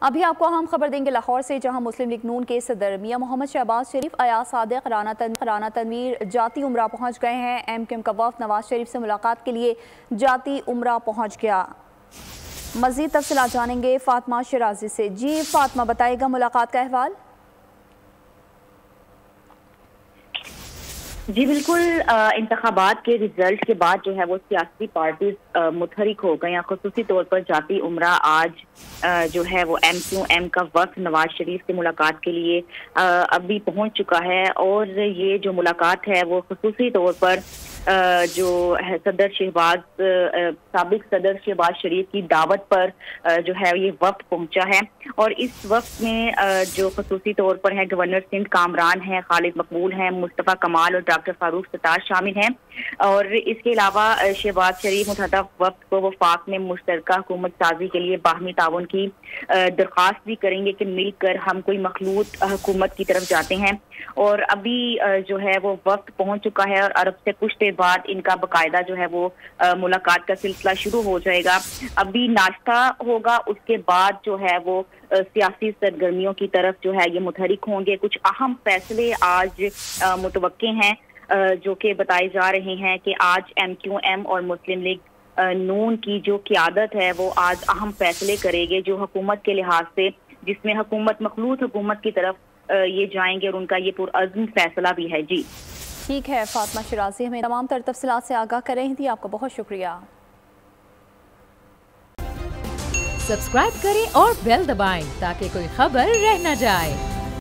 अभी आपको अहम खबर देंगे लाहौर से, जहां मुस्लिम लीग नून के सदर मियां मोहम्मद शहबाज शरीफ, अयाज सादिक, राना तनवीर जाती उम्रा पहुंच गए हैं। एमक्यूएम का वफ़द नवाज शरीफ से मुलाकात के लिए जाती उम्रा पहुंच गया। मज़ीद तफसीलात जानेंगे फातिमा शिराजी से। जी फातिमा, बताएगा मुलाकात का अहवाल। जी बिल्कुल, इंतखाबात के रिजल्ट के बाद जो है वो सियासी पार्टीज मुतहरिक हो गई। खुसूसी तौर पर जाती उम्रा आज जो है वो एमक्यूएम का वक्त नवाज शरीफ से मुलाकात के लिए अभी पहुंच चुका है। और ये जो मुलाकात है वो खुसूसी तौर पर जो है सदर शहबाज साबिक सदर शहबाज शरीफ की दावत पर जो है ये वक्त पहुंचा है। और इस वक्त में जो खुसूसी तौर पर है गवर्नर सिंध कामरान हैं, खालिद मकबूल हैं, मुस्तफ़ा कमाल और डॉक्टर फारूक सत्तार शामिल हैं। और इसके अलावा शहबाज शरीफ मुतहदा वक्त को वफाक में मुश्तरका हुकूमत साजी के लिए बाहमी ताउन की दरख्वास्त भी करेंगे कि मिलकर हम कोई मखलूत हुकूमत की तरफ जाते हैं। और अभी जो है वो वक्त पहुंच चुका है और अरब से कुछ देर बाद इनका बाकायदा जो है वो मुलाकात का सिलसिला शुरू हो जाएगा। अभी नाश्ता होगा, उसके बाद जो है वो सियासी सरगर्मियों की तरफ जो है ये मुतहरिक होंगे। कुछ अहम फैसले आज मुतवक्के हैं जो कि बताए जा रहे हैं कि आज एमक्यूएम और मुस्लिम लीग नून की जो क़ियादत है वो आज अहम फैसले करेंगे जो हुकूमत के लिहाज से, जिसमें हुकूमत मखलूत हुकूमत की तरफ ये जाएंगे और उनका ये पुरअज़्म फैसला भी है। जी ठीक है फातिमा शिराजी, हमें तमाम तर तफसीलात से आगाह कर रही थी, आपका बहुत शुक्रिया। सब्सक्राइब करें और बेल दबाएं ताकि कोई खबर रह न जाए।